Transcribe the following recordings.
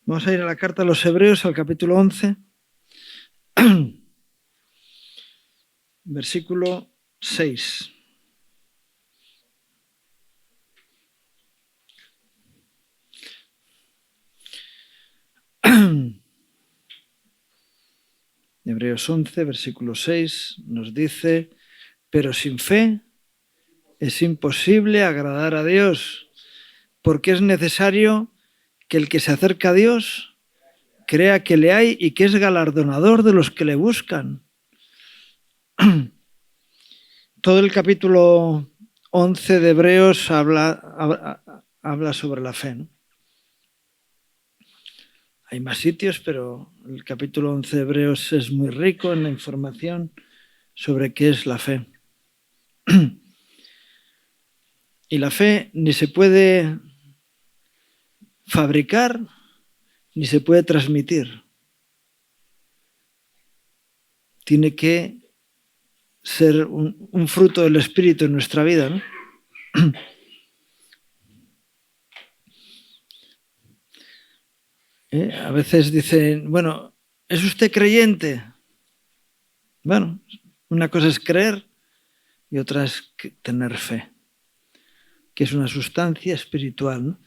Vamos a ir a la carta a los Hebreos, al capítulo 11, versículo 6. Hebreos 11, versículo 6 nos dice: pero sin fe es imposible agradar a Dios, porque es necesario que el que se acerca a Dios crea que le hay y que es galardonador de los que le buscan. Todo el capítulo 11 de Hebreos habla sobre la fe, ¿no? Hay más sitios, pero el capítulo 11 de Hebreos es muy rico en la información sobre qué es la fe. Y la fe ni se puede fabricar ni se puede transmitir. Tiene que ser un fruto del Espíritu en nuestra vida, ¿no? A veces dicen, bueno, ¿es usted creyente? Bueno, una cosa es creer y otra es tener fe, que es una sustancia espiritual, ¿no?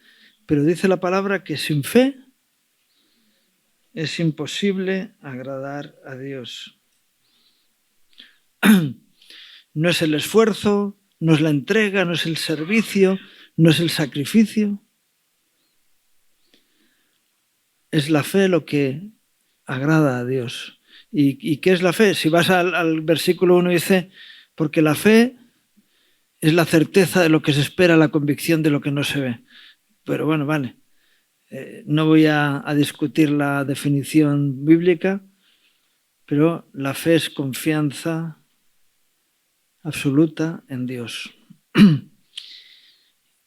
Pero dice la palabra que sin fe es imposible agradar a Dios. No es el esfuerzo, no es la entrega, no es el servicio, no es el sacrificio. Es la fe lo que agrada a Dios. ¿Y qué es la fe? Si vas al versículo 1 dice, porque la fe es la certeza de lo que se espera, la convicción de lo que no se ve. Pero bueno, vale. No voy a discutir la definición bíblica, pero la fe es confianza absoluta en Dios.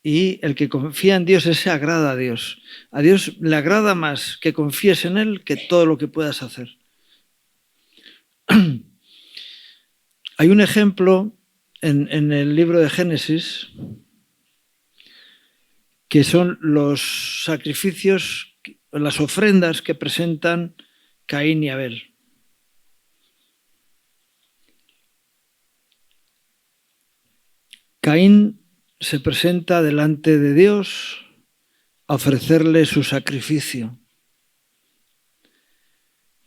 Y el que confía en Dios, ese agrada a Dios. A Dios le agrada más que confíes en Él que todo lo que puedas hacer. Hay un ejemplo en el libro de Génesis que son los sacrificios, las ofrendas que presentan Caín y Abel. Caín se presenta delante de Dios a ofrecerle su sacrificio.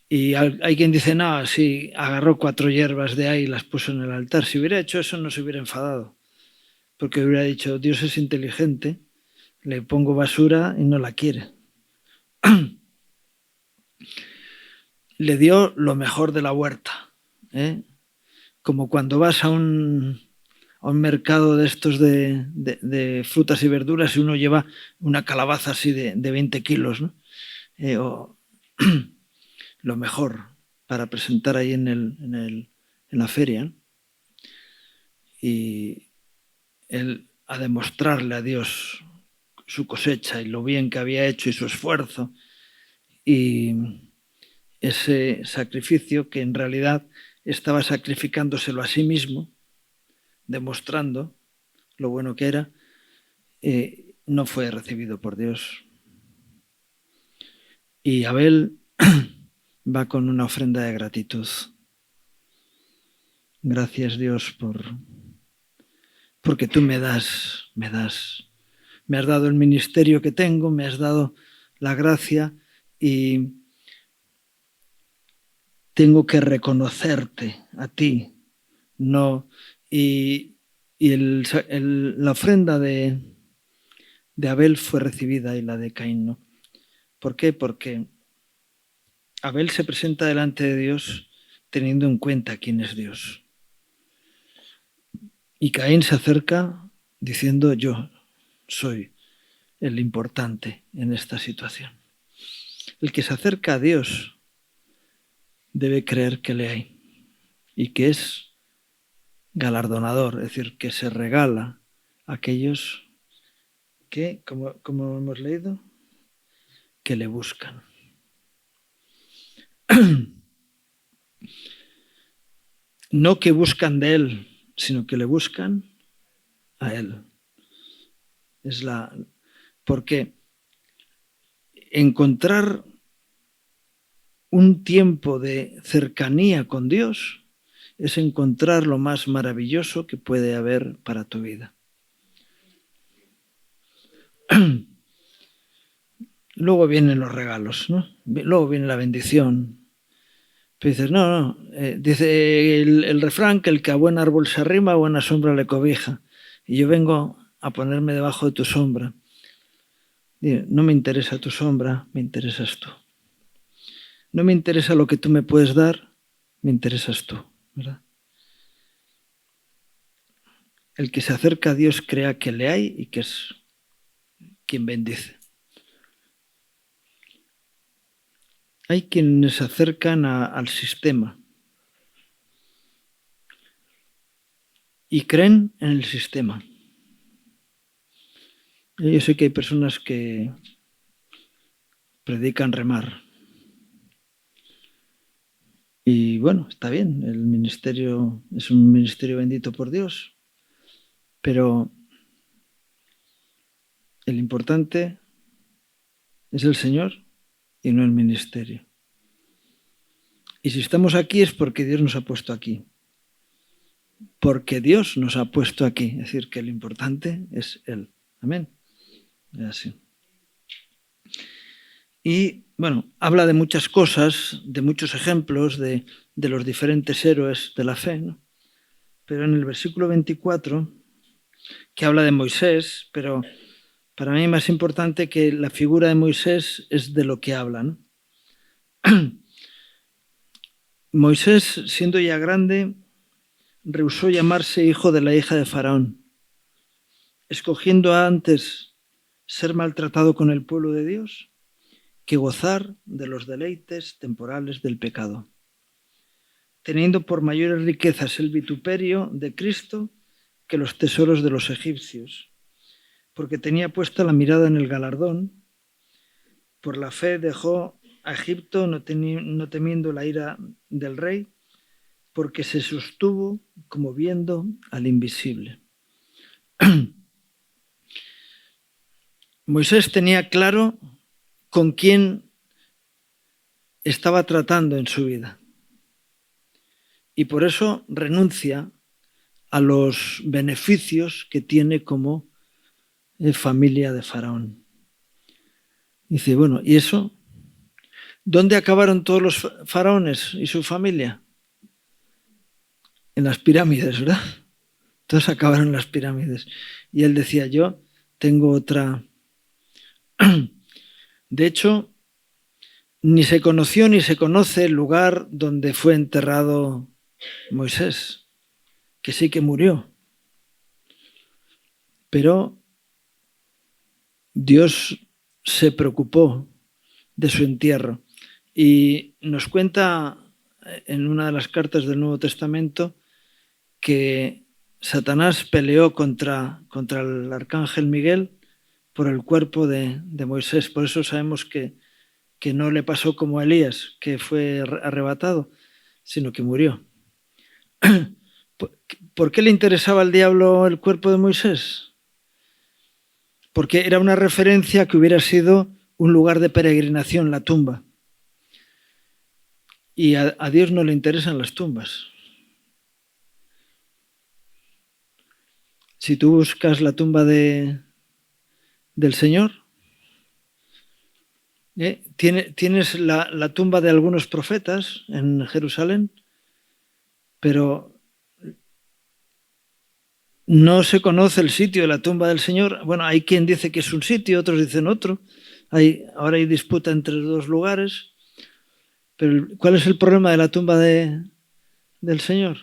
Y hay quien dice, no, sí, agarró 4 hierbas de ahí y las puso en el altar. Si hubiera hecho eso no se hubiera enfadado, porque hubiera dicho, Dios es inteligente, le pongo basura y no la quiere. Le dio lo mejor de la huerta, ¿eh? Como cuando vas a un mercado de estos de frutas y verduras y uno lleva una calabaza así de 20 kilos, ¿no? Lo mejor para presentar ahí en la feria, ¿no? Y él a demostrarle a Dios su cosecha y lo bien que había hecho y su esfuerzo y ese sacrificio que en realidad estaba sacrificándoselo a sí mismo, demostrando lo bueno que era, no fue recibido por Dios. Y Abel va con una ofrenda de gratitud. Gracias, Dios, porque tú me has dado el ministerio que tengo, me has dado la gracia y tengo que reconocerte a ti, no. Y la ofrenda de Abel fue recibida y la de Caín no. ¿Por qué? Porque Abel se presenta delante de Dios teniendo en cuenta quién es Dios. Y Caín se acerca diciendo, yo soy el importante en esta situación. El que se acerca a Dios debe creer que le hay y que es galardonador, es decir, que se regala a aquellos que, como hemos leído, que le buscan. No que buscan de él, sino que le buscan a él. Porque encontrar un tiempo de cercanía con Dios es encontrar lo más maravilloso que puede haber para tu vida. Luego vienen los regalos, ¿no? Luego viene la bendición. Pero dices, no. Dice el refrán que el que a buen árbol se arrima, a buena sombra le cobija. Y yo vengo a ponerme debajo de tu sombra. No me interesa tu sombra, me interesas tú. No me interesa lo que tú me puedes dar, me interesas tú, ¿verdad? El que se acerca a Dios crea que le hay y que es quien bendice. Hay quienes se acercan al sistema y creen en el sistema. Yo sé que hay personas que predican remar. Y bueno, está bien, el ministerio es un ministerio bendito por Dios, pero el importante es el Señor y no el ministerio. Y si estamos aquí es porque Dios nos ha puesto aquí. Porque Dios nos ha puesto aquí. Es decir, que lo importante es Él. Amén. Es así. Y bueno, habla de muchas cosas, de muchos ejemplos de los diferentes héroes de la fe, ¿no? Pero en el versículo 24, que habla de Moisés, pero para mí más importante que la figura de Moisés es de lo que habla, ¿no? Moisés, siendo ya grande, rehusó llamarse hijo de la hija de Faraón, escogiendo antes ser maltratado con el pueblo de Dios que gozar de los deleites temporales del pecado, teniendo por mayores riquezas el vituperio de Cristo que los tesoros de los egipcios, porque tenía puesta la mirada en el galardón. Por la fe dejó a Egipto, no temiendo la ira del rey, porque se sostuvo como viendo al invisible. Moisés tenía claro con quién estaba tratando en su vida. Y por eso renuncia a los beneficios que tiene como familia de Faraón. Dice, bueno, ¿y eso? ¿Dónde acabaron todos los faraones y su familia? En las pirámides, ¿verdad? Todos acabaron en las pirámides. Y él decía, yo tengo otra... De hecho, ni se conoció ni se conoce el lugar donde fue enterrado Moisés, que sí que murió. Pero Dios se preocupó de su entierro. Y nos cuenta en una de las cartas del Nuevo Testamento que Satanás peleó contra el arcángel Miguel por el cuerpo de Moisés. Por eso sabemos que no le pasó como a Elías, que fue arrebatado, sino que murió. ¿Por qué le interesaba al diablo el cuerpo de Moisés? Porque era una referencia que hubiera sido un lugar de peregrinación, la tumba. Y a Dios no le interesan las tumbas. Si tú buscas la tumba del Señor, tienes la tumba de algunos profetas en Jerusalén, pero no se conoce el sitio de la tumba del Señor. Bueno, hay quien dice que es un sitio, otros dicen otro. Ahora hay disputa entre dos lugares. Pero ¿cuál es el problema de la tumba del Señor?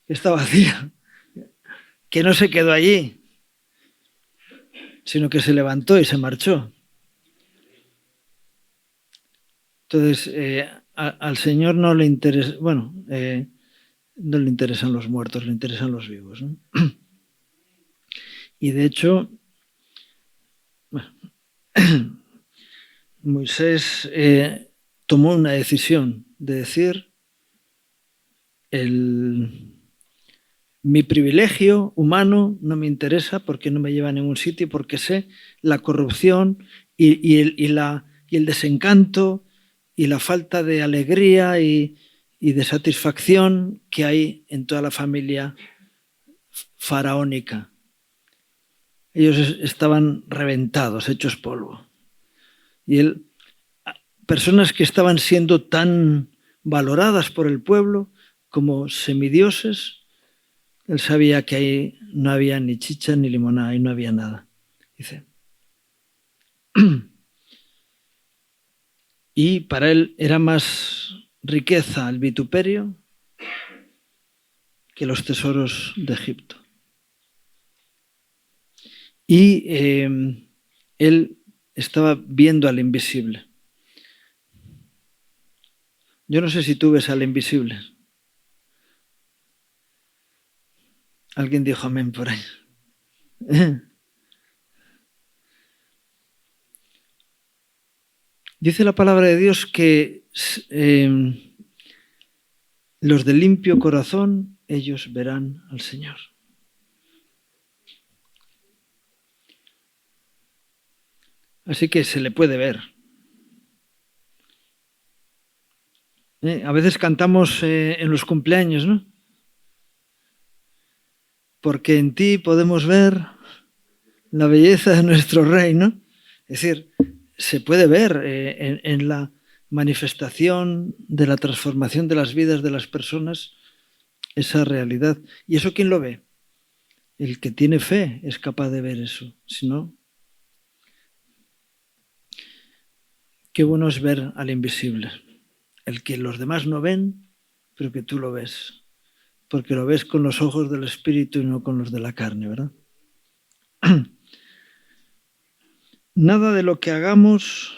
Que está vacía, que no se quedó allí, sino que se levantó y se marchó. Entonces, al Señor no le interesa, no le interesan los muertos, le interesan los vivos, ¿no? Y de hecho, Moisés tomó una decisión de decir, mi privilegio humano no me interesa porque no me lleva a ningún sitio, porque sé la corrupción el desencanto y la falta de alegría y de satisfacción que hay en toda la familia faraónica. Ellos estaban reventados, hechos polvo. Y personas que estaban siendo tan valoradas por el pueblo como semidioses, él sabía que ahí no había ni chicha ni limonada, ahí no había nada. Dice. Y para él era más riqueza el vituperio que los tesoros de Egipto. Y él estaba viendo al invisible. Yo no sé si tú ves al invisible. Alguien dijo amén por ahí. Dice la palabra de Dios que los de limpio corazón, ellos verán al Señor. Así que se le puede ver. A veces cantamos en los cumpleaños, ¿no? Porque en ti podemos ver la belleza de nuestro Rey, ¿no? Es decir, se puede ver en la manifestación de la transformación de las vidas de las personas esa realidad. ¿Y eso quién lo ve? El que tiene fe es capaz de ver eso. Si no, qué bueno es ver al invisible. El que los demás no ven, pero que tú lo ves. Porque lo ves con los ojos del Espíritu y no con los de la carne, ¿verdad? Nada de lo que hagamos,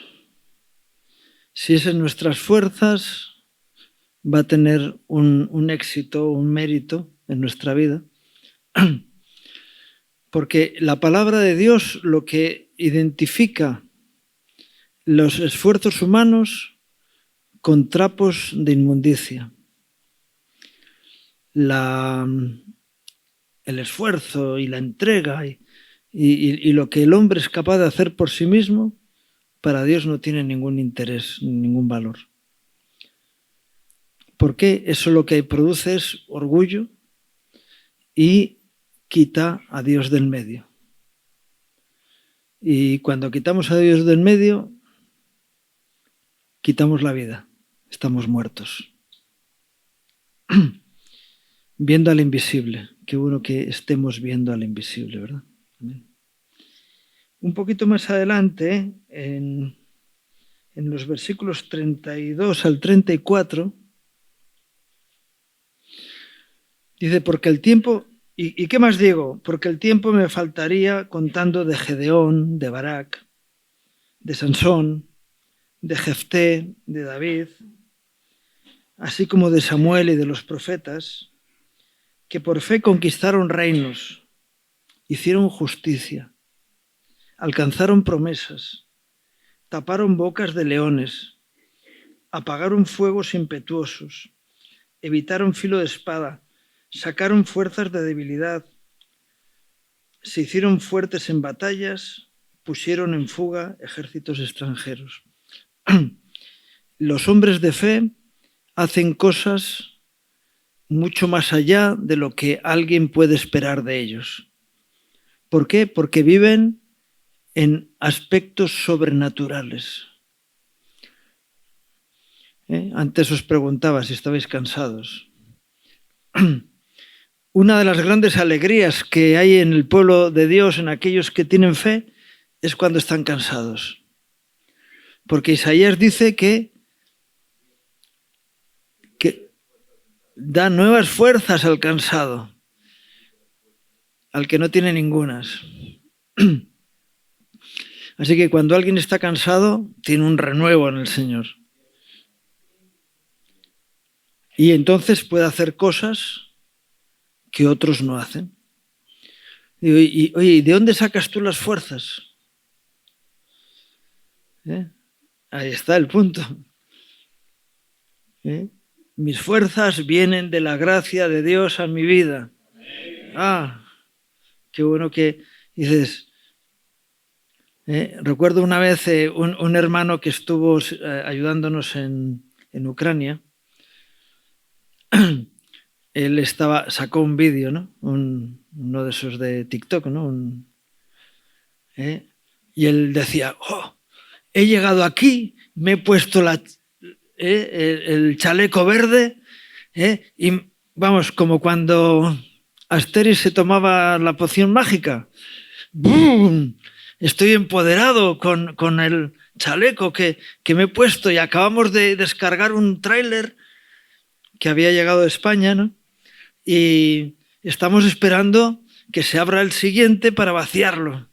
si es en nuestras fuerzas, va a tener un éxito, un mérito en nuestra vida. Porque la palabra de Dios lo que identifica los esfuerzos humanos con trapos de inmundicia. El esfuerzo y la entrega y lo que el hombre es capaz de hacer por sí mismo, para Dios no tiene ningún interés, ningún valor. Porque eso lo que produce es orgullo y quita a Dios del medio. Y cuando quitamos a Dios del medio, quitamos la vida, estamos muertos. Viendo al invisible, qué bueno que estemos viendo al invisible, ¿verdad? Amén. Un poquito más adelante, en los versículos 32 al 34, dice, porque el tiempo, ¿y qué más digo? Porque el tiempo me faltaría contando de Gedeón, de Barak, de Sansón, de Jefté, de David, así como de Samuel y de los profetas, que por fe conquistaron reinos, hicieron justicia, alcanzaron promesas, taparon bocas de leones, apagaron fuegos impetuosos, evitaron filo de espada, sacaron fuerzas de debilidad, se hicieron fuertes en batallas, pusieron en fuga ejércitos extranjeros. Los hombres de fe hacen cosas mucho más allá de lo que alguien puede esperar de ellos. ¿Por qué? Porque viven en aspectos sobrenaturales. Antes os preguntaba si estabais cansados. Una de las grandes alegrías que hay en el pueblo de Dios, en aquellos que tienen fe, es cuando están cansados. Porque Isaías dice que da nuevas fuerzas al cansado, al que no tiene ningunas. Así que cuando alguien está cansado, tiene un renuevo en el Señor. Y entonces puede hacer cosas que otros no hacen. Y oye, ¿de dónde sacas tú las fuerzas? Ahí está el punto. Mis fuerzas vienen de la gracia de Dios a mi vida. Qué bueno que dices, Recuerdo una vez un hermano que estuvo ayudándonos en Ucrania. Él sacó un vídeo, ¿no? Uno de esos de TikTok, ¿no? Y él decía, he llegado aquí, me he puesto el chaleco verde, y vamos, como cuando Asterix se tomaba la poción mágica. ¡Bum! Estoy empoderado con el chaleco que me he puesto, y acabamos de descargar un tráiler que había llegado de España, ¿no? Y estamos esperando que se abra el siguiente para vaciarlo.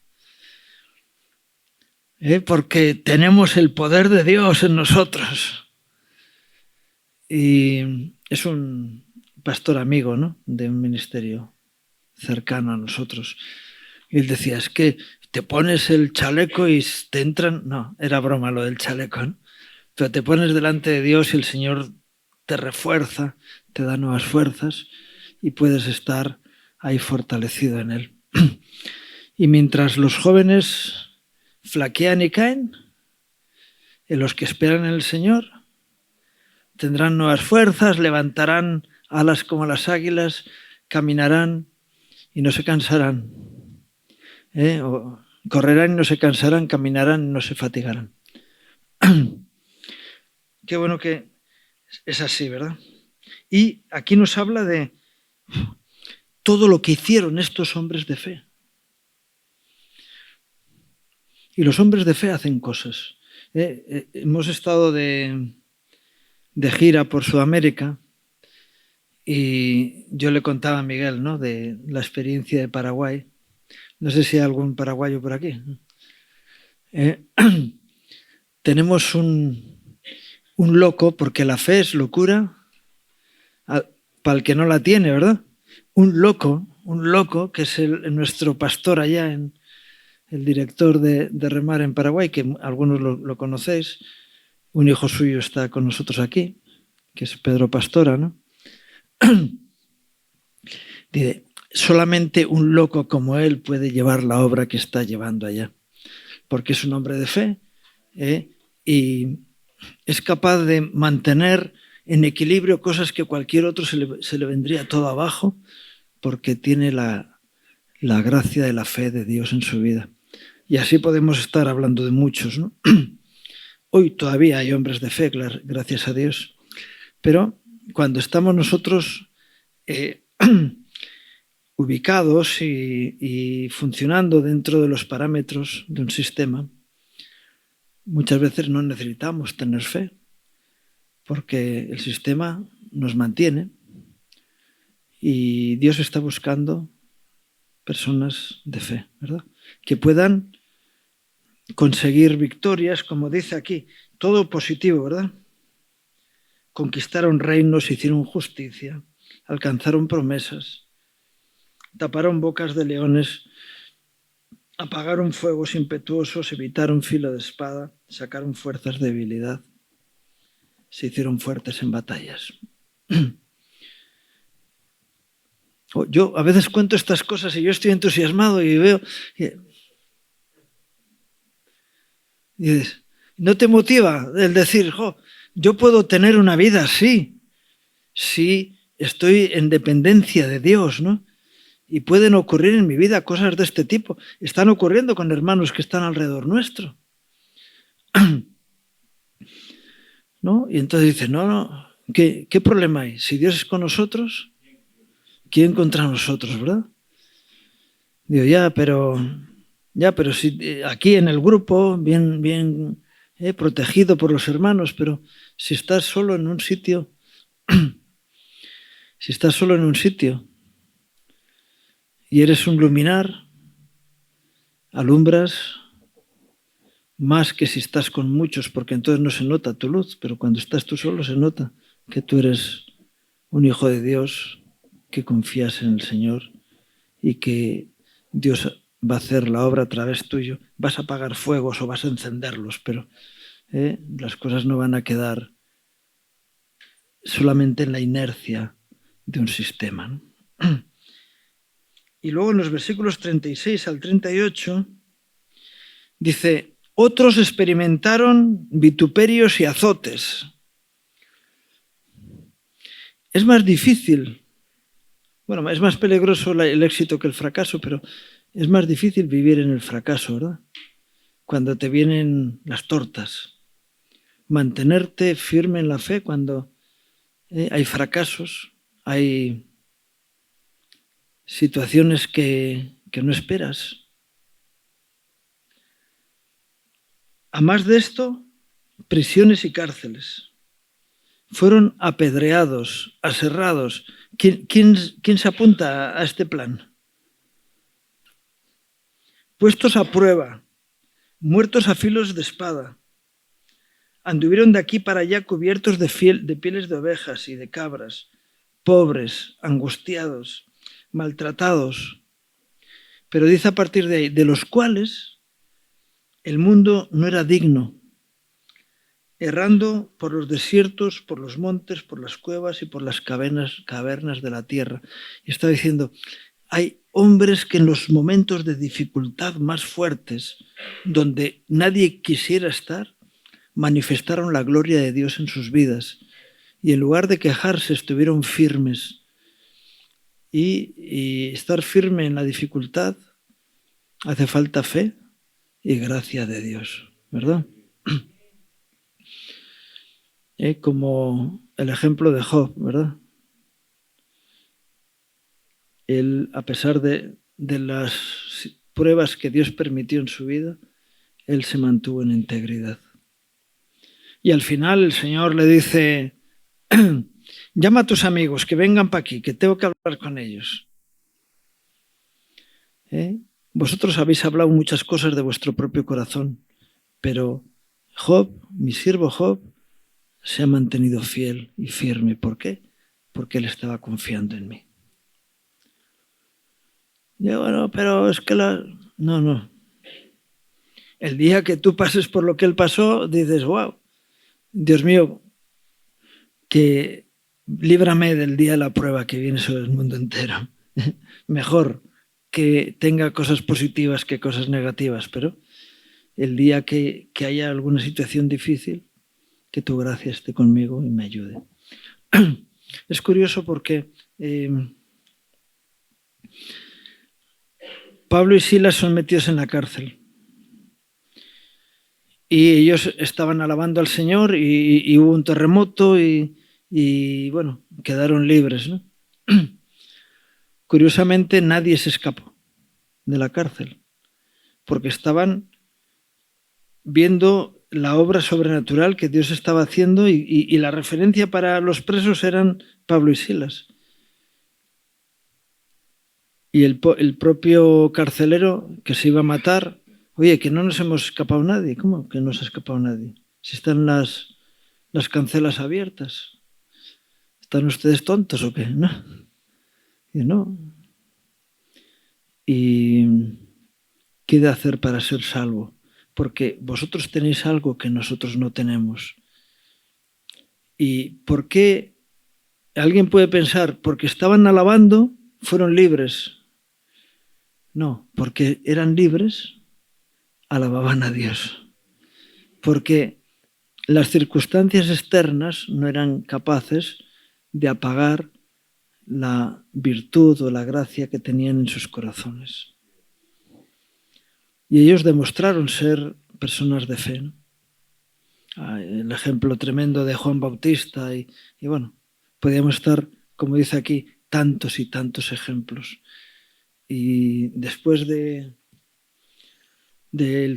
Porque tenemos el poder de Dios en nosotros. Y es un pastor amigo, ¿no? De un ministerio cercano a nosotros. Y él decía, es que te pones el chaleco y te entran... No, era broma lo del chaleco, ¿no? Pero te pones delante de Dios y el Señor te refuerza, te da nuevas fuerzas y puedes estar ahí fortalecido en Él. Y mientras los jóvenes flaquean y caen, en los que esperan en el Señor tendrán nuevas fuerzas, levantarán alas como las águilas, caminarán y no se cansarán. Correrán y no se cansarán, caminarán y no se fatigarán. Qué bueno que es así, ¿verdad? Y aquí nos habla de todo lo que hicieron estos hombres de fe. Y los hombres de fe hacen cosas. Hemos estado de gira por Sudamérica y yo le contaba a Miguel, ¿no?, de la experiencia de Paraguay. No sé si hay algún paraguayo por aquí. Tenemos un loco, porque la fe es locura para el que no la tiene, ¿verdad? Un loco que es nuestro pastor allá, el director de Remar en Paraguay, que algunos lo conocéis. Un hijo suyo está con nosotros aquí, que es Pedro Pastora, ¿no? Dice, solamente un loco como él puede llevar la obra que está llevando allá, porque es un hombre de fe, y es capaz de mantener en equilibrio cosas que cualquier otro se le vendría todo abajo, porque tiene la gracia de la fe de Dios en su vida. Y así podemos estar hablando de muchos, ¿no? Hoy todavía hay hombres de fe, gracias a Dios, pero cuando estamos nosotros ubicados y funcionando dentro de los parámetros de un sistema, muchas veces no necesitamos tener fe, porque el sistema nos mantiene y Dios está buscando personas de fe, ¿verdad? Que puedan conseguir victorias, como dice aquí, todo positivo, ¿verdad? Conquistaron reinos, hicieron justicia, alcanzaron promesas, taparon bocas de leones, apagaron fuegos impetuosos, evitaron filo de espada, sacaron fuerzas de debilidad, se hicieron fuertes en batallas. Yo a veces cuento estas cosas y yo estoy entusiasmado y veo... Y dices, ¿no te motiva el decir, yo puedo tener una vida así, si estoy en dependencia de Dios, ¿no? Y pueden ocurrir en mi vida cosas de este tipo. Están ocurriendo con hermanos que están alrededor nuestro. ¿No? Y entonces dice, no, ¿qué problema hay? Si Dios es con nosotros, ¿quién contra nosotros, verdad? Digo, ya, pero si aquí en el grupo, bien protegido por los hermanos, pero si estás solo en un sitio, y eres un luminar, alumbras más que si estás con muchos, porque entonces no se nota tu luz, pero cuando estás tú solo se nota que tú eres un hijo de Dios, que confías en el Señor y que Dios va a hacer la obra a través tuyo. Vas a apagar fuegos o vas a encenderlos, pero las cosas no van a quedar solamente en la inercia de un sistema, ¿no? Y luego en los versículos 36 al 38 Dice, otros experimentaron vituperios y azotes. Es más difícil, bueno, es más peligroso el éxito que el fracaso, pero es más difícil vivir en el fracaso, ¿verdad? Cuando te vienen las tortas. Mantenerte firme en la fe cuando hay fracasos, hay situaciones que no esperas. A más de esto, prisiones y cárceles. Fueron apedreados, aserrados. ¿Quién se apunta a este plan? Puestos a prueba, muertos a filos de espada. Anduvieron de aquí para allá cubiertos de pieles de ovejas y de cabras, pobres, angustiados, maltratados. Pero dice a partir de ahí, de los cuales el mundo no era digno, errando por los desiertos, por los montes, por las cuevas y por las cavernas de la tierra. Y está diciendo, hay hombres que en los momentos de dificultad más fuertes, donde nadie quisiera estar, manifestaron la gloria de Dios en sus vidas. Y en lugar de quejarse, estuvieron firmes. Y estar firme en la dificultad hace falta fe y gracia de Dios, ¿verdad? Como el ejemplo de Job, ¿verdad? Él, a pesar de las pruebas que Dios permitió en su vida, él se mantuvo en integridad. Y al final el Señor le dice, llama a tus amigos que vengan para aquí, que tengo que hablar con ellos. Vosotros habéis hablado muchas cosas de vuestro propio corazón, pero Job, mi siervo Job, se ha mantenido fiel y firme. ¿Por qué? Porque él estaba confiando en mí. Yo, bueno, pero es que No. El día que tú pases por lo que él pasó, dices, wow, Dios mío, que líbrame del día de la prueba que viene sobre el mundo entero. Mejor que tenga cosas positivas que cosas negativas, pero el día que haya alguna situación difícil, que tu gracia esté conmigo y me ayude. Es curioso porque Pablo y Silas son metidos en la cárcel y ellos estaban alabando al Señor y hubo un terremoto y bueno, quedaron libres, ¿no? Curiosamente, nadie se escapó de la cárcel porque estaban viendo la obra sobrenatural que Dios estaba haciendo y la referencia para los presos eran Pablo y Silas. Y el propio carcelero que se iba a matar, oye, que no nos hemos escapado nadie. ¿Cómo que no se ha escapado nadie? Si están las cancelas abiertas. ¿Están ustedes tontos o qué? No. Y no. ¿Y qué de hacer para ser salvo? Porque vosotros tenéis algo que nosotros no tenemos. ¿Y por qué? Alguien puede pensar, porque estaban alabando, fueron libres. No, porque eran libres, alababan a Dios. Porque las circunstancias externas no eran capaces de apagar la virtud o la gracia que tenían en sus corazones. Y ellos demostraron ser personas de fe, ¿no? El ejemplo tremendo de Juan Bautista y bueno, podríamos estar, como dice aquí, tantos y tantos ejemplos. Y después del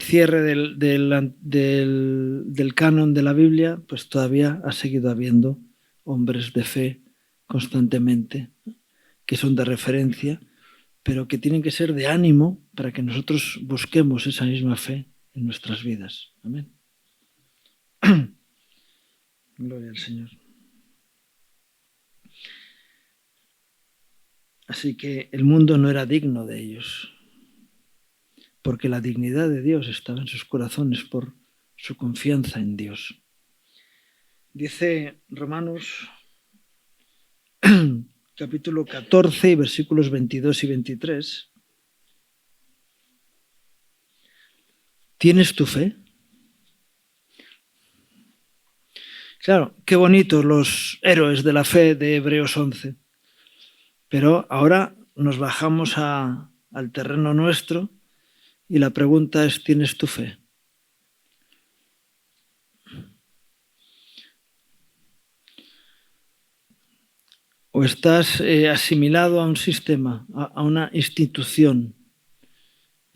cierre del canon de la Biblia, pues todavía ha seguido habiendo hombres de fe constantemente, que son de referencia, pero que tienen que ser de ánimo para que nosotros busquemos esa misma fe en nuestras vidas. Amén. Gloria al Señor. Así que el mundo no era digno de ellos, porque la dignidad de Dios estaba en sus corazones por su confianza en Dios. Dice Romanos capítulo 14 y versículos 22 y 23, ¿Tienes tu fe? Claro, qué bonitos los héroes de la fe de Hebreos 11. Pero ahora nos bajamos al terreno nuestro y la pregunta es, ¿tienes tu fe? ¿O estás asimilado a un sistema, a una institución?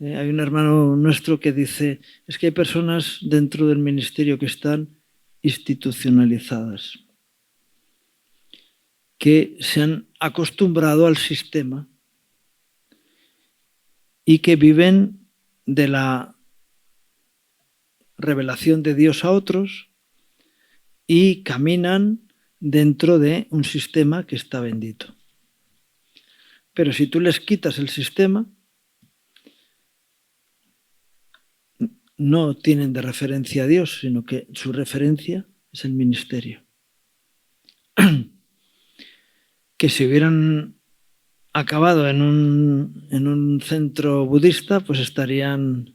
Hay un hermano nuestro que dice, es que hay personas dentro del ministerio que están institucionalizadas, que se han acostumbrado al sistema y que viven de la revelación de Dios a otros y caminan dentro de un sistema que está bendito. Pero si tú les quitas el sistema, no tienen de referencia a Dios, sino que su referencia es el ministerio. Que si hubieran acabado en un centro budista, pues estarían,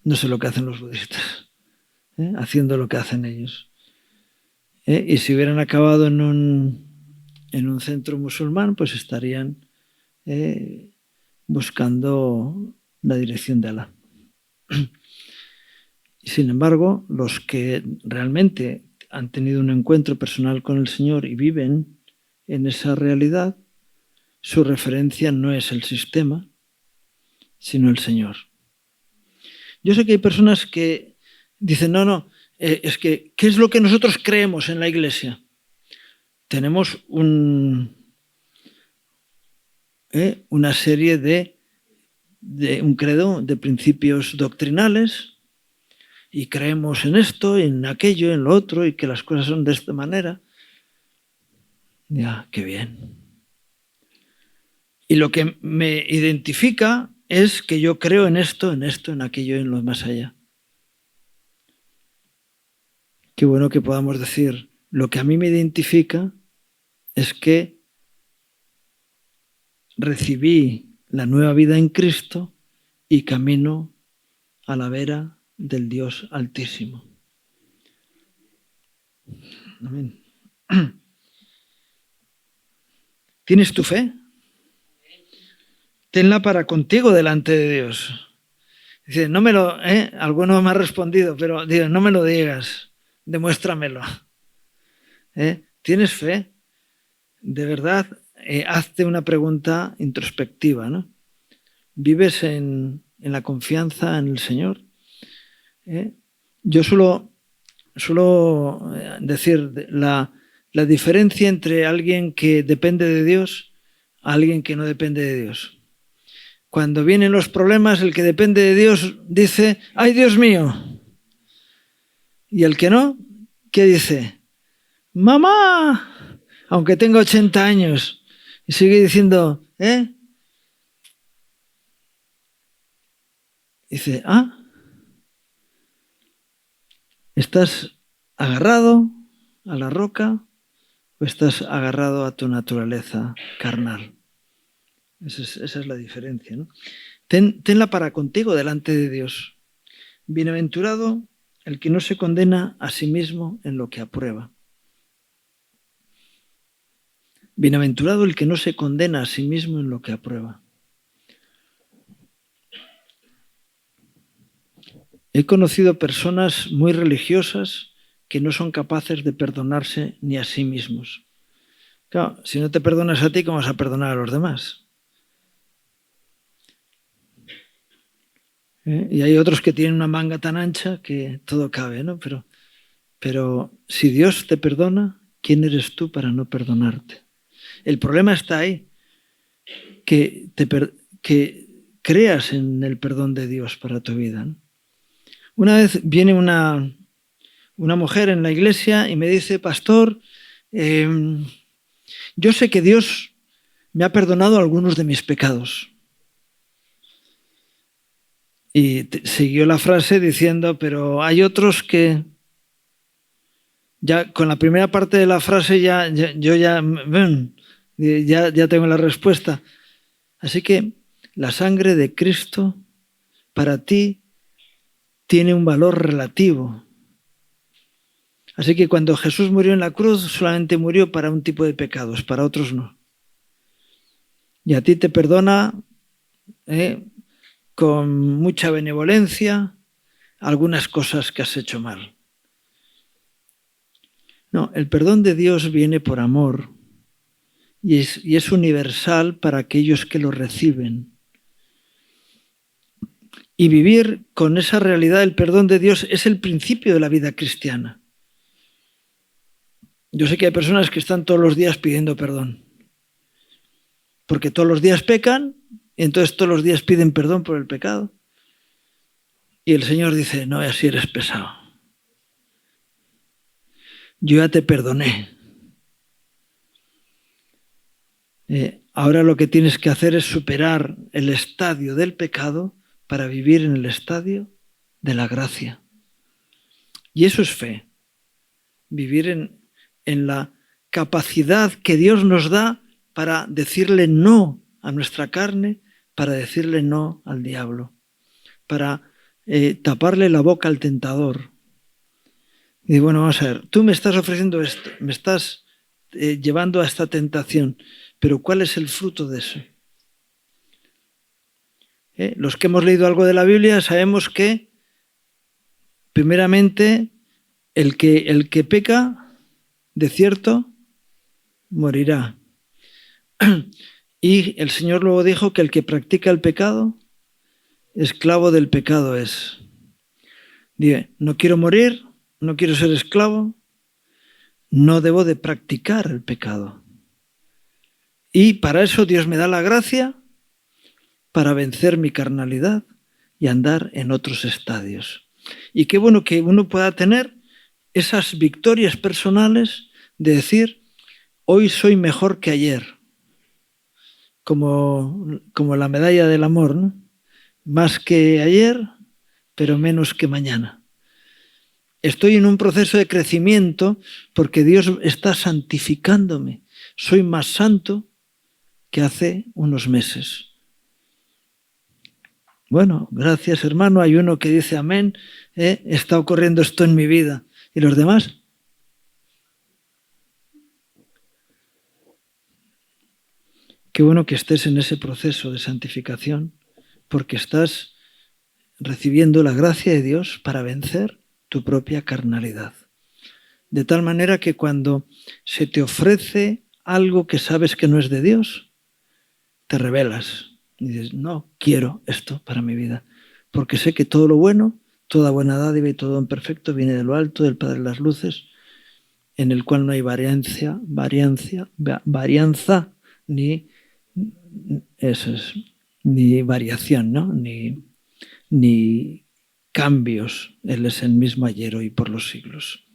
no sé lo que hacen los budistas, haciendo lo que hacen ellos. Y si hubieran acabado en un centro musulmán, pues estarían buscando la dirección de Alá. Sin embargo, los que realmente han tenido un encuentro personal con el Señor y viven en esa realidad, su referencia no es el sistema, sino el Señor. Yo sé que hay personas que dicen, no, es que, ¿qué es lo que nosotros creemos en la Iglesia? Tenemos una serie de un credo de principios doctrinales y creemos en esto, en aquello, en lo otro, y que las cosas son de esta manera. Ya, qué bien. Y lo que me identifica es que yo creo en esto, en aquello, en lo más allá. Qué bueno que podamos decir, lo que a mí me identifica es que recibí la nueva vida en Cristo y camino a la vera del Dios Altísimo. Amén. ¿Tienes tu fe? Tenla para contigo delante de Dios. Dice, no me lo, alguno me ha respondido, pero digo, no me lo digas, demuéstramelo. ¿Tienes fe? De verdad, hazte una pregunta introspectiva, ¿no? ¿Vives en la confianza en el Señor? Yo suelo decir la diferencia entre alguien que depende de Dios a alguien que no depende de Dios. Cuando vienen los problemas, el que depende de Dios dice, ¡ay, Dios mío! Y el que no, ¿qué dice? ¡Mamá! Aunque tenga 80 años. Y sigue diciendo, Dice, ¿estás agarrado a la roca o estás agarrado a tu naturaleza carnal? Esa es la diferencia, ¿no? Tenla para contigo delante de Dios. Bienaventurado el que no se condena a sí mismo en lo que aprueba. Bienaventurado el que no se condena a sí mismo en lo que aprueba. He conocido personas muy religiosas que no son capaces de perdonarse ni a sí mismos. Claro, si no te perdonas a ti, ¿cómo vas a perdonar a los demás? Y hay otros que tienen una manga tan ancha que todo cabe, ¿no? Pero si Dios te perdona, ¿quién eres tú para no perdonarte? El problema está ahí, que creas en el perdón de Dios para tu vida, ¿no? Una vez viene una mujer en la iglesia y me dice, pastor, yo sé que Dios me ha perdonado algunos de mis pecados. Y siguió la frase diciendo, pero hay otros que ya con la primera parte de la frase ya tengo la respuesta. Así que la sangre de Cristo para ti tiene un valor relativo. Así que cuando Jesús murió en la cruz, solamente murió para un tipo de pecados, para otros no. Y a ti te perdona con mucha benevolencia algunas cosas que has hecho mal. No, el perdón de Dios viene por amor y es universal para aquellos que lo reciben. Y vivir con esa realidad del perdón de Dios es el principio de la vida cristiana. Yo sé que hay personas que están todos los días pidiendo perdón, porque todos los días pecan y entonces todos los días piden perdón por el pecado. Y el Señor dice, no, así eres pesado. Yo ya te perdoné. Ahora lo que tienes que hacer es superar el estadio del pecado para vivir en el estadio de la gracia. Y eso es fe. Vivir en la capacidad que Dios nos da para decirle no a nuestra carne, para decirle no al diablo, para taparle la boca al tentador. Y bueno, vamos a ver, tú me estás ofreciendo esto, me estás llevando a esta tentación, pero ¿cuál es el fruto de eso? Los que hemos leído algo de la Biblia sabemos que, primeramente, el que peca, de cierto, morirá. Y el Señor luego dijo que el que practica el pecado, esclavo del pecado es. Dice, no quiero morir, no quiero ser esclavo, no debo de practicar el pecado. Y para eso Dios me da la gracia para vencer mi carnalidad y andar en otros estadios. Y qué bueno que uno pueda tener esas victorias personales de decir, hoy soy mejor que ayer. Como la medalla del amor, ¿no? Más que ayer, pero menos que mañana. Estoy en un proceso de crecimiento porque Dios está santificándome. Soy más santo que hace unos meses. Bueno, gracias hermano, hay uno que dice amén, está ocurriendo esto en mi vida. ¿Y los demás? Qué bueno que estés en ese proceso de santificación porque estás recibiendo la gracia de Dios para vencer tu propia carnalidad. De tal manera que cuando se te ofrece algo que sabes que no es de Dios, te rebelas y dices, no quiero esto para mi vida, porque sé que todo lo bueno, toda buena dádiva y todo don perfecto viene de lo alto, del Padre de las luces, en el cual no hay varianza, ni variación, ¿no? Ni cambios. Él es el mismo ayer, hoy, por los siglos.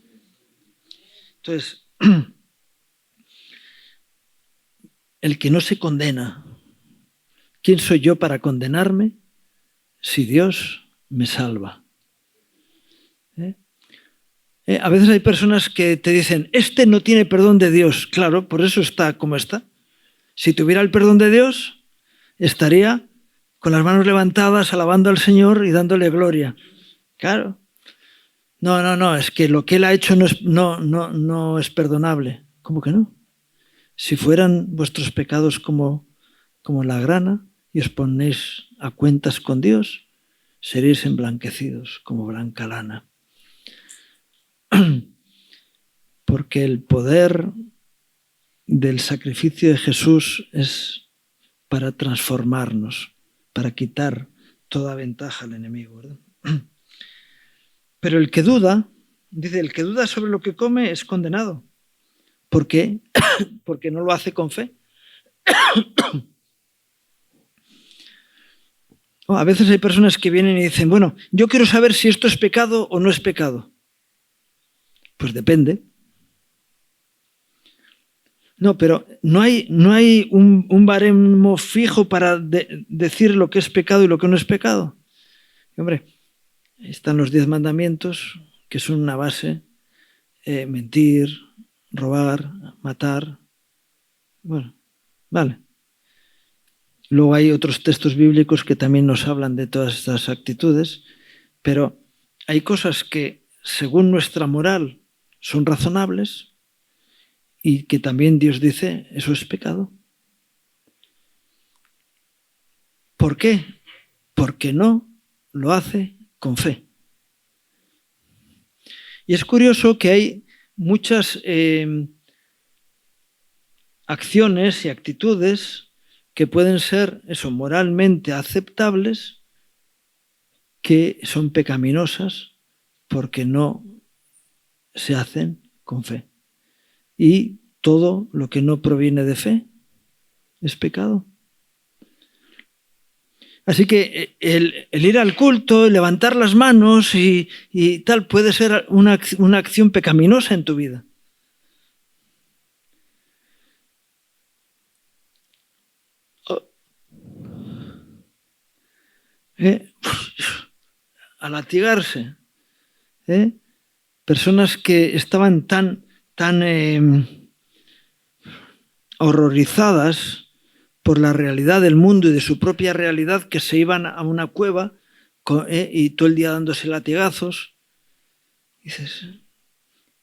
Entonces, el que no se condena, ¿quién soy yo para condenarme si Dios me salva? A veces hay personas que te dicen, este no tiene perdón de Dios. Claro, por eso está como está. Si tuviera el perdón de Dios, estaría con las manos levantadas, alabando al Señor y dándole gloria. Claro. No, es que lo que Él ha hecho no es perdonable. ¿Cómo que no? Si fueran vuestros pecados como la grana y os ponéis a cuentas con Dios, seréis emblanquecidos como blanca lana. Porque el poder del sacrificio de Jesús es para transformarnos, para quitar toda ventaja al enemigo, ¿verdad? Pero el que duda, dice, el que duda sobre lo que come es condenado. ¿Por qué? Porque no lo hace con fe. A veces hay personas que vienen y dicen, bueno, yo quiero saber si esto es pecado o no es pecado. Pues depende. No, pero no hay un baremo fijo para decir lo que es pecado y lo que no es pecado. Y, hombre, están los 10 mandamientos, que son una base. Mentir, robar, matar. Bueno, vale. Luego hay otros textos bíblicos que también nos hablan de todas estas actitudes, pero hay cosas que, según nuestra moral, son razonables y que también Dios dice, eso es pecado. ¿Por qué? Porque no lo hace con fe. Y es curioso que hay muchas acciones y actitudes que pueden ser eso, moralmente aceptables, que son pecaminosas porque no se hacen con fe. Y todo lo que no proviene de fe es pecado. Así que el ir al culto, levantar las manos y tal puede ser una acción pecaminosa en tu vida. A latigarse. Personas que estaban tan horrorizadas por la realidad del mundo y de su propia realidad que se iban a una cueva y todo el día dándose latigazos. Dices,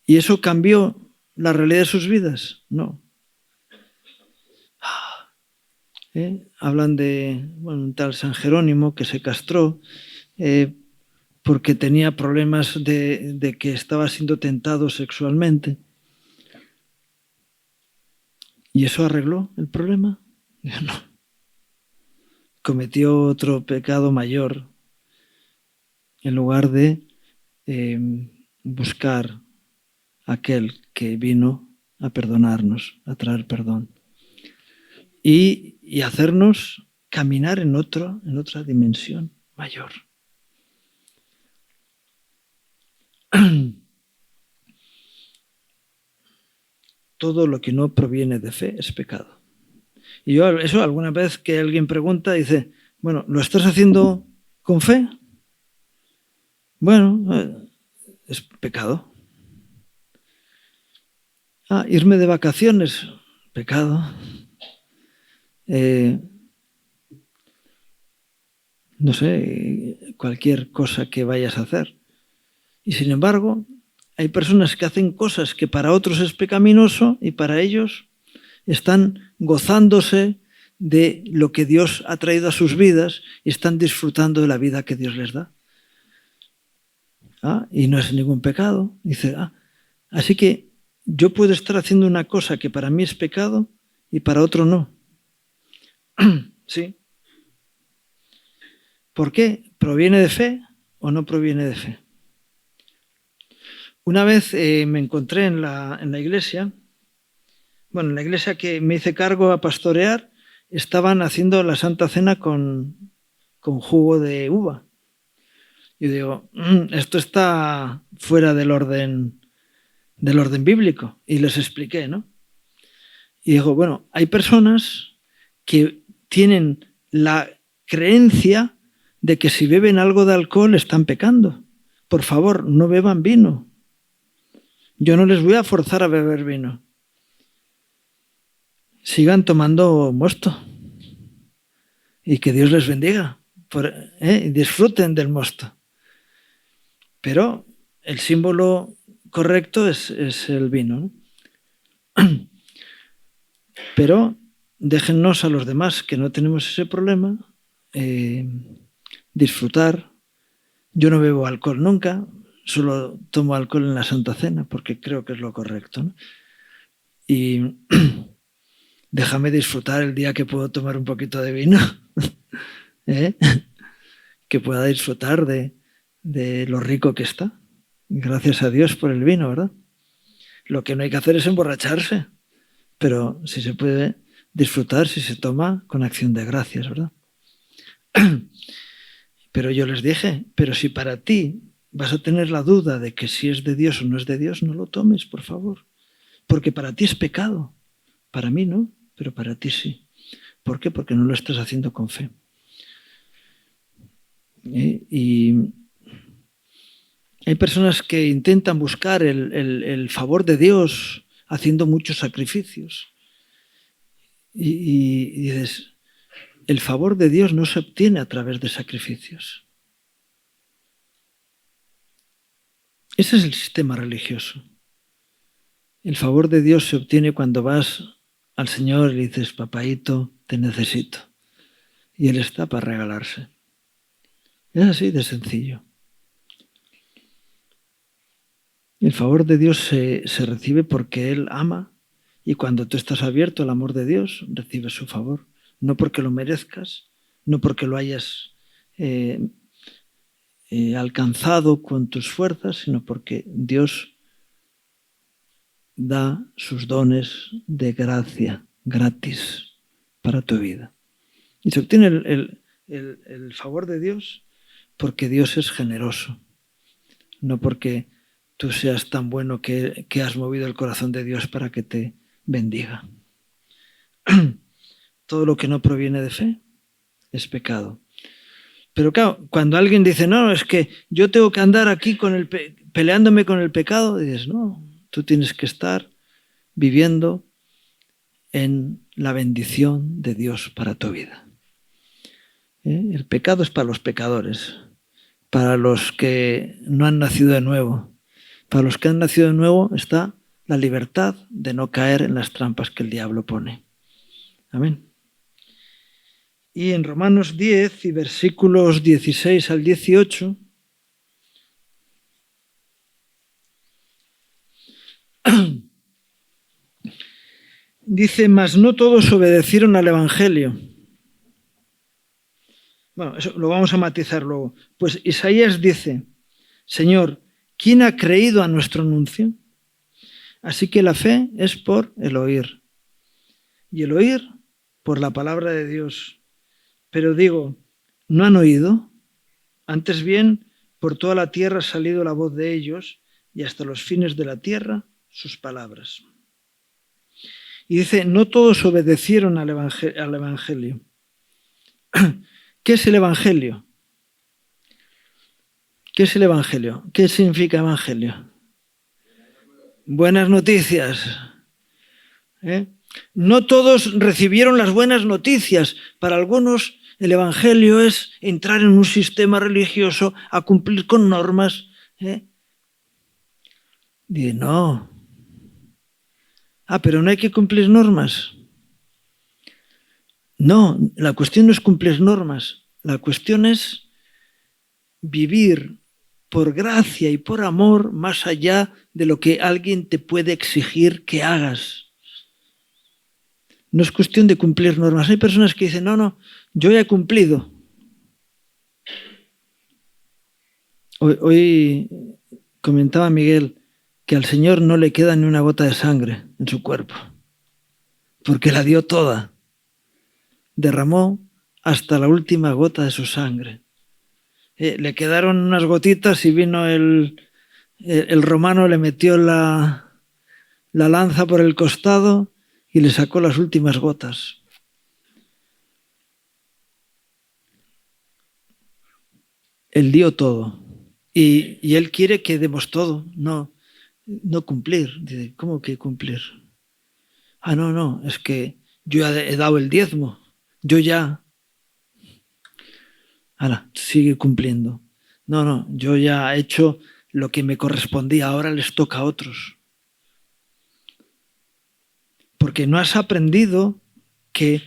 ¿y eso cambió la realidad de sus vidas? No. Hablan de un tal San Jerónimo que se castró porque tenía problemas de que estaba siendo tentado sexualmente. ¿Y eso arregló el problema? No. Cometió otro pecado mayor en lugar de buscar aquel que vino a perdonarnos, a traer perdón. Y hacernos caminar en otra dimensión mayor. Todo lo que no proviene de fe es pecado. Y yo eso alguna vez que alguien pregunta, dice, bueno, ¿lo estás haciendo con fe? Bueno, es pecado. Irme de vacaciones, pecado. No sé, cualquier cosa que vayas a hacer. Y sin embargo, hay personas que hacen cosas que para otros es pecaminoso y para ellos están gozándose de lo que Dios ha traído a sus vidas y están disfrutando de la vida que Dios les da. Y no es ningún pecado. Dice, así que yo puedo estar haciendo una cosa que para mí es pecado y para otro no. Sí. ¿Por qué? ¿Proviene de fe o no proviene de fe? Una vez me encontré en la iglesia, en la iglesia que me hice cargo a pastorear, estaban haciendo la Santa Cena con jugo de uva. Y digo, esto está fuera del orden bíblico. Y les expliqué, ¿no? Y digo, bueno, hay personas que tienen la creencia de que si beben algo de alcohol están pecando. Por favor, no beban vino. Yo no les voy a forzar a beber vino. Sigan tomando mosto. Y que Dios les bendiga. Y disfruten del mosto. Pero el símbolo correcto es el vino, ¿no? Pero déjennos a los demás que no tenemos ese problema disfrutar. Yo no bebo alcohol nunca, solo tomo alcohol en la Santa Cena porque creo que es lo correcto, ¿no? Y déjame disfrutar el día que puedo tomar un poquito de vino, que pueda disfrutar de lo rico que está. Gracias a Dios por el vino, ¿verdad? Lo que no hay que hacer es emborracharse, pero si se puede disfrutar, si se toma con acción de gracias, ¿verdad? Pero yo les dije, pero si para ti vas a tener la duda de que si es de Dios o no es de Dios, no lo tomes, por favor. Porque para ti es pecado. Para mí no, pero para ti sí. ¿Por qué? Porque no lo estás haciendo con fe. Y hay personas que intentan buscar el favor de Dios haciendo muchos sacrificios. Y dices, el favor de Dios no se obtiene a través de sacrificios. Ese es el sistema religioso. El favor de Dios se obtiene cuando vas al Señor y le dices, papaíto, te necesito. Y Él está para regalarse. Es así de sencillo. El favor de Dios se recibe porque Él ama y cuando tú estás abierto al amor de Dios, recibes su favor. No porque lo merezcas, no porque lo hayas alcanzado con tus fuerzas, sino porque Dios da sus dones de gracia gratis para tu vida. Y se obtiene el favor de Dios porque Dios es generoso, no porque tú seas tan bueno que has movido el corazón de Dios para que te bendiga. Todo lo que no proviene de fe es pecado. Pero claro, cuando alguien dice, no, es que yo tengo que andar aquí peleándome con el pecado, dices, no, tú tienes que estar viviendo en la bendición de Dios para tu vida. El pecado es para los pecadores, para los que no han nacido de nuevo. Para los que han nacido de nuevo está la libertad de no caer en las trampas que el diablo pone. Amén. Y en Romanos 10 y versículos 16 al 18, dice, mas no todos obedecieron al Evangelio. Bueno, eso lo vamos a matizar luego. Pues Isaías dice, Señor, ¿quién ha creído a nuestro anuncio? Así que la fe es por el oír. Y el oír por la palabra de Dios. Pero digo, ¿no han oído? Antes bien, por toda la tierra ha salido la voz de ellos y hasta los fines de la tierra sus palabras. Y dice, no todos obedecieron al Evangelio. ¿Qué es el Evangelio? ¿Qué es el Evangelio? ¿Qué significa Evangelio? Buenas noticias. No todos recibieron las buenas noticias. Para algunos el Evangelio es entrar en un sistema religioso a cumplir con normas. Dice, no. Pero no hay que cumplir normas. No, la cuestión no es cumplir normas. La cuestión es vivir por gracia y por amor más allá de lo que alguien te puede exigir que hagas. No es cuestión de cumplir normas. Hay personas que dicen, no, yo ya he cumplido. Hoy comentaba Miguel que al Señor no le queda ni una gota de sangre en su cuerpo, porque la dio toda. Derramó hasta la última gota de su sangre. Le quedaron unas gotitas y vino el romano, le metió la lanza por el costado y le sacó las últimas gotas. Él dio todo. Y Él quiere que demos todo, no cumplir. Dice, ¿cómo que cumplir? No, es que yo ya he dado el diezmo. Yo ya... sigue cumpliendo. No, yo ya he hecho lo que me correspondía, ahora les toca a otros. Porque no has aprendido que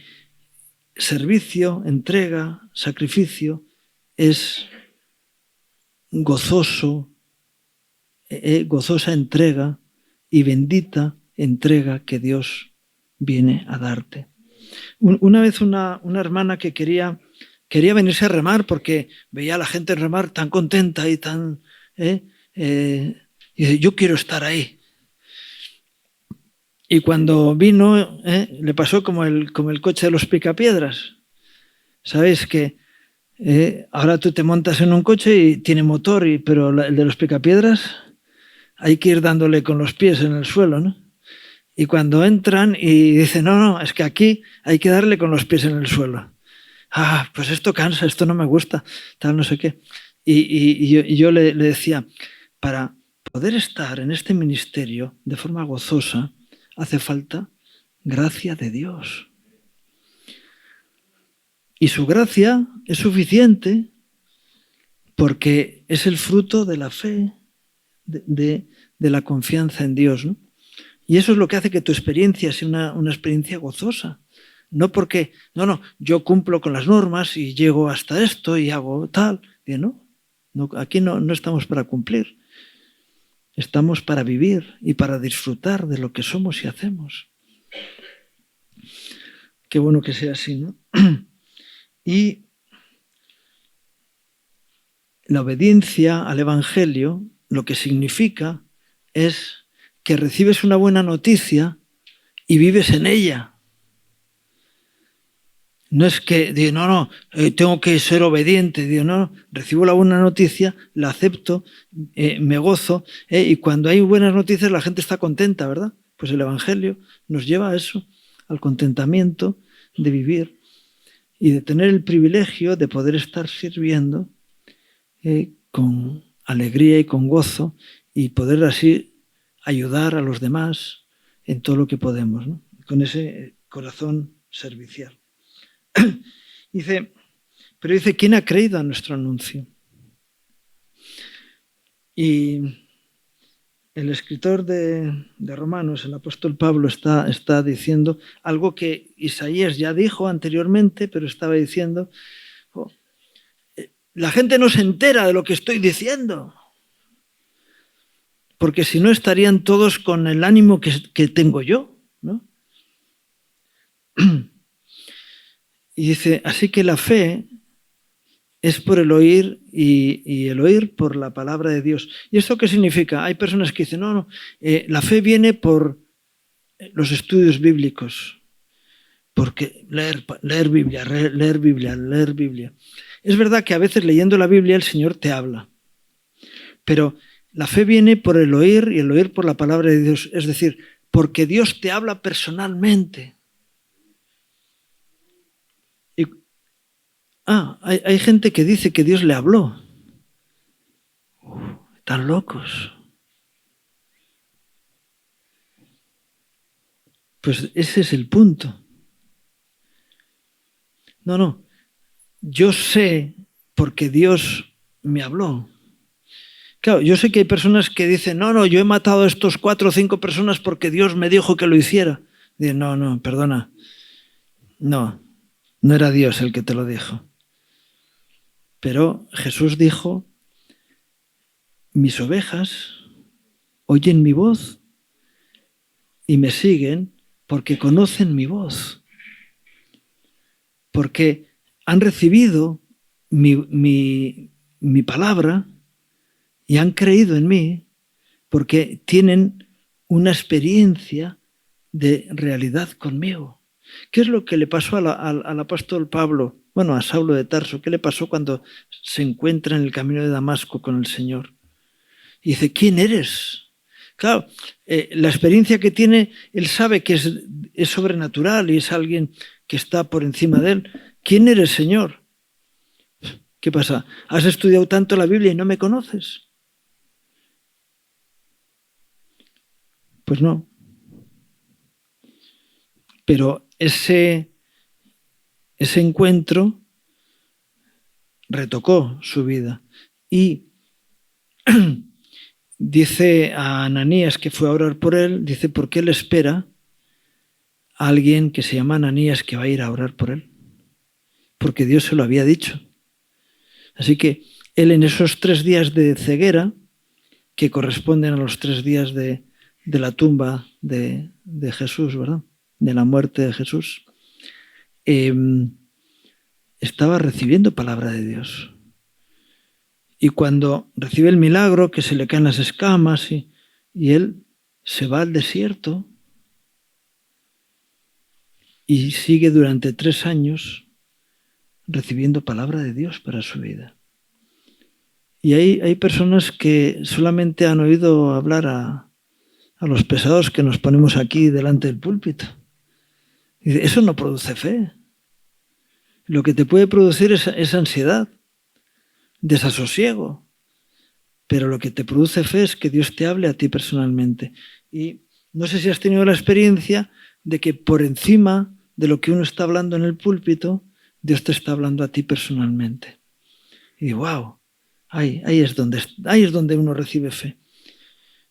servicio, entrega, sacrificio es gozosa entrega y bendita entrega que Dios viene a darte. Una vez una hermana que quería venirse a remar porque veía a la gente remar tan contenta y tan... y dice, yo quiero estar ahí. Y cuando vino, le pasó como el coche de los picapiedras. ¿Sabéis que ahora tú te montas en un coche y tiene motor, pero el de los picapiedras hay que ir dándole con los pies en el suelo, ¿no? Y cuando entran y dicen, no, es que aquí hay que darle con los pies en el suelo. Pues esto cansa, esto no me gusta, tal, no sé qué. Y yo le decía, para poder estar en este ministerio de forma gozosa, hace falta gracia de Dios. Y su gracia es suficiente porque es el fruto de la fe, de la confianza en Dios, ¿no? Y eso es lo que hace que tu experiencia sea una experiencia gozosa. No porque, no, yo cumplo con las normas y llego hasta esto y hago tal. Y no, aquí no estamos para cumplir. Estamos para vivir y para disfrutar de lo que somos y hacemos. Qué bueno que sea así, ¿no? Y la obediencia al Evangelio lo que significa es que recibes una buena noticia y vives en ella. No es que digo, tengo que ser obediente. Digo, no, recibo la buena noticia, la acepto, me gozo. Y cuando hay buenas noticias la gente está contenta, ¿verdad? Pues el Evangelio nos lleva a eso, al contentamiento de vivir y de tener el privilegio de poder estar sirviendo con alegría y con gozo y poder así ayudar a los demás en todo lo que podemos, ¿no? Con ese corazón servicial. Pero dice, ¿quién ha creído a nuestro anuncio? Y el escritor de Romanos, el apóstol Pablo, está diciendo algo que Isaías ya dijo anteriormente, pero estaba diciendo, la gente no se entera de lo que estoy diciendo, porque si no estarían todos con el ánimo que tengo yo, ¿no? Y dice, así que la fe es por el oír y el oír por la palabra de Dios. ¿Y esto qué significa? Hay personas que dicen, la fe viene por los estudios bíblicos, porque leer Biblia. Es verdad que a veces leyendo la Biblia el Señor te habla, pero la fe viene por el oír y el oír por la palabra de Dios, es decir, porque Dios te habla personalmente. Hay gente que dice que Dios le habló. Están locos. Pues ese es el punto. No. Yo sé porque Dios me habló. Claro, yo sé que hay personas que dicen, yo he matado a estos 4 o 5 personas porque Dios me dijo que lo hiciera. Dicen, no, perdona. No era Dios el que te lo dijo. Pero Jesús dijo, mis ovejas oyen mi voz y me siguen porque conocen mi voz. Porque han recibido mi palabra y han creído en mí porque tienen una experiencia de realidad conmigo. ¿Qué es lo que le pasó al apóstol Pablo? Bueno, a Saulo de Tarso. ¿Qué le pasó cuando se encuentra en el camino de Damasco con el Señor? Y dice, ¿quién eres? Claro, la experiencia que tiene, él sabe que es sobrenatural y es alguien que está por encima de él. ¿Quién eres, Señor? ¿Qué pasa? ¿Has estudiado tanto la Biblia y no me conoces? Pues no. Pero ese encuentro retocó su vida. Y dice a Ananías, que fue a orar por él, dice, porque él espera a alguien que se llama Ananías que va a ir a orar por él. Porque Dios se lo había dicho. Así que él en esos 3 días de ceguera, que corresponden a los 3 días de la tumba de Jesús, ¿verdad? De la muerte de Jesús, estaba recibiendo palabra de Dios. Y cuando recibe el milagro, que se le caen las escamas y él se va al desierto y sigue durante 3 años recibiendo palabra de Dios para su vida. Y hay personas que solamente han oído hablar a los pesados que nos ponemos aquí delante del púlpito. Y dice, eso no produce fe. Lo que te puede producir es ansiedad, desasosiego. Pero lo que te produce fe es que Dios te hable a ti personalmente. Y no sé si has tenido la experiencia de que por encima de lo que uno está hablando en el púlpito, Dios te está hablando a ti personalmente. Y wow, ahí es donde uno recibe fe.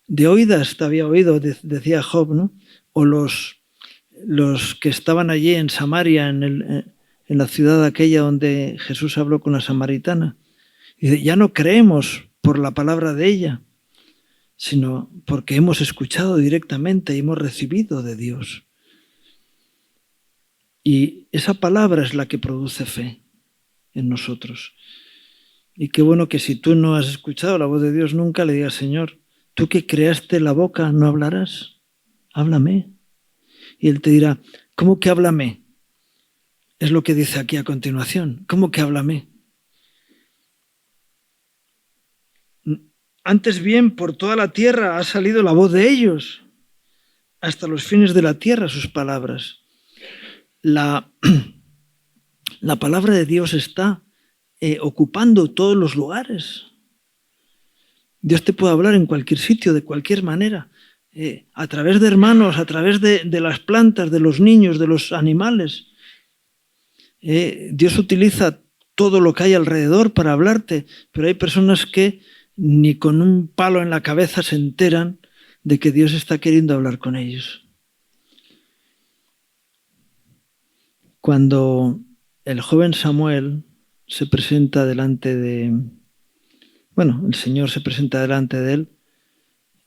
De oídas te había oído, decía Job, ¿no? O los que estaban allí en Samaria, en la ciudad aquella donde Jesús habló con la samaritana. Y dice, ya no creemos por la palabra de ella, sino porque hemos escuchado directamente y hemos recibido de Dios. Y esa palabra es la que produce fe en nosotros. Y qué bueno que si tú no has escuchado la voz de Dios nunca, le digas, Señor, tú que creaste la boca, ¿no hablarás? Háblame. Y Él te dirá, ¿cómo que háblame? Es lo que dice aquí a continuación. ¿Cómo que háblame? Antes bien, por toda la tierra ha salido la voz de ellos, hasta los fines de la tierra sus palabras. La palabra de Dios está ocupando todos los lugares. Dios te puede hablar en cualquier sitio, de cualquier manera, a través de hermanos, a través de las plantas, de los niños, de los animales. Dios utiliza todo lo que hay alrededor para hablarte, pero hay personas que ni con un palo en la cabeza se enteran de que Dios está queriendo hablar con ellos. Cuando el joven Samuel se presenta delante de... Bueno, el Señor se presenta delante de él,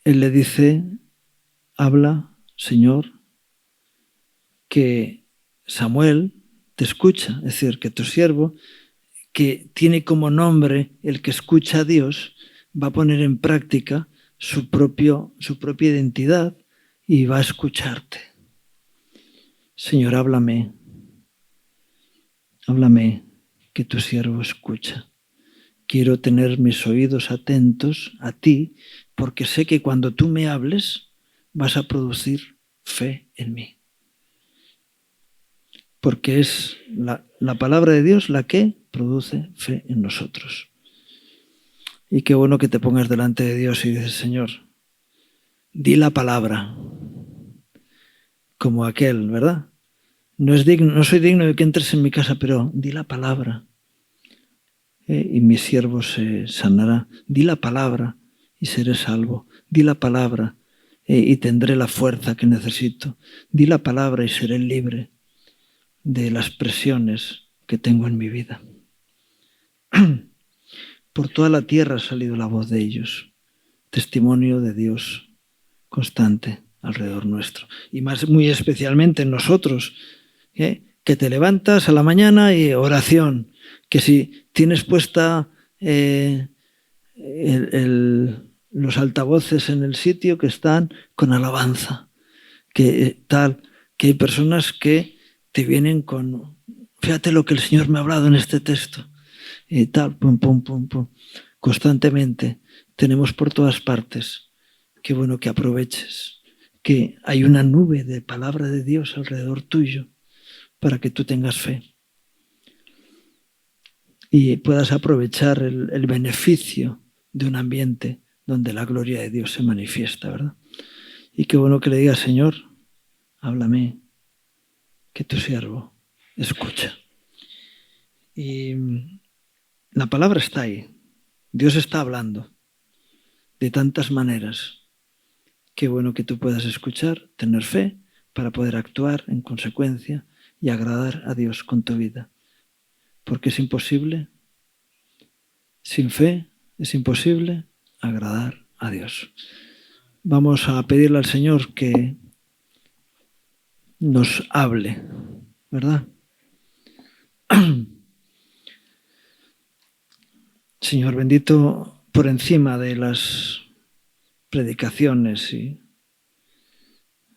Él le dice, habla, Señor, que Samuel te escucha, es decir, que tu siervo, que tiene como nombre el que escucha a Dios, va a poner en práctica su propia identidad y va a escucharte. Señor, háblame, que tu siervo escucha. Quiero tener mis oídos atentos a ti, porque sé que cuando tú me hables vas a producir fe en mí. Porque es la palabra de Dios la que produce fe en nosotros. Y qué bueno que te pongas delante de Dios y dices, Señor, di la palabra, como aquel, ¿verdad? No soy digno de que entres en mi casa, pero di la palabra. Y mi siervo se sanará. Di la palabra y seré salvo. Di la palabra y tendré la fuerza que necesito. Di la palabra y seré libre de las presiones que tengo en mi vida. Por toda la tierra ha salido la voz de ellos, testimonio de Dios constante alrededor nuestro. Y muy especialmente en nosotros, que te levantas a la mañana y oración, que si tienes puesta los altavoces en el sitio, que están con alabanza, que hay personas que te vienen con, fíjate lo que el Señor me ha hablado en este texto, y tal, pum, pum, pum, pum, constantemente. Tenemos por todas partes. Qué bueno que aproveches, que hay una nube de palabra de Dios alrededor tuyo para que tú tengas fe y puedas aprovechar el beneficio de un ambiente donde la gloria de Dios se manifiesta, ¿verdad? Y qué bueno que le digas, Señor, háblame, que tu siervo escucha. Y la palabra está ahí. Dios está hablando de tantas maneras. Qué bueno que tú puedas escuchar, tener fe para poder actuar en consecuencia y agradar a Dios con tu vida. Porque es imposible, sin fe, es imposible agradar a Dios. Vamos a pedirle al Señor que nos hable, ¿verdad? Señor bendito, por encima de las predicaciones y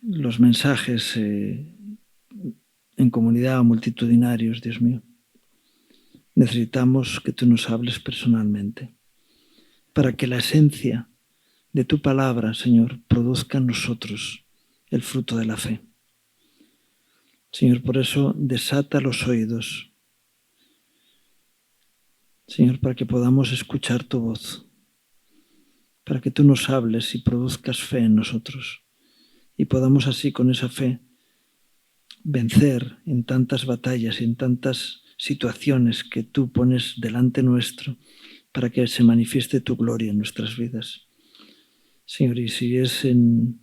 los mensajes en comunidad o multitudinarios, Dios mío, necesitamos que tú nos hables personalmente para que la esencia de tu palabra, Señor, produzca en nosotros el fruto de la fe. Señor, por eso desata los oídos, Señor, para que podamos escuchar tu voz, para que tú nos hables y produzcas fe en nosotros y podamos así con esa fe vencer en tantas batallas y en tantas situaciones que tú pones delante nuestro para que se manifieste tu gloria en nuestras vidas. Señor, y si es en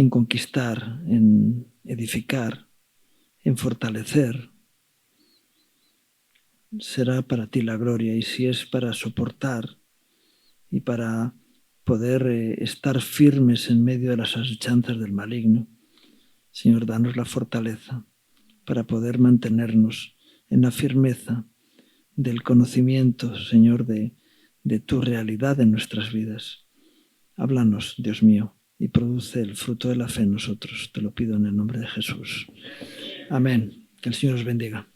conquistar, en edificar, en fortalecer, será para ti la gloria. Y si es para soportar y para poder estar firmes en medio de las asechanzas del maligno, Señor, danos la fortaleza para poder mantenernos en la firmeza del conocimiento, Señor, de tu realidad en nuestras vidas. Háblanos, Dios mío, y produce el fruto de la fe en nosotros. Te lo pido en el nombre de Jesús. Amén. Que el Señor os bendiga.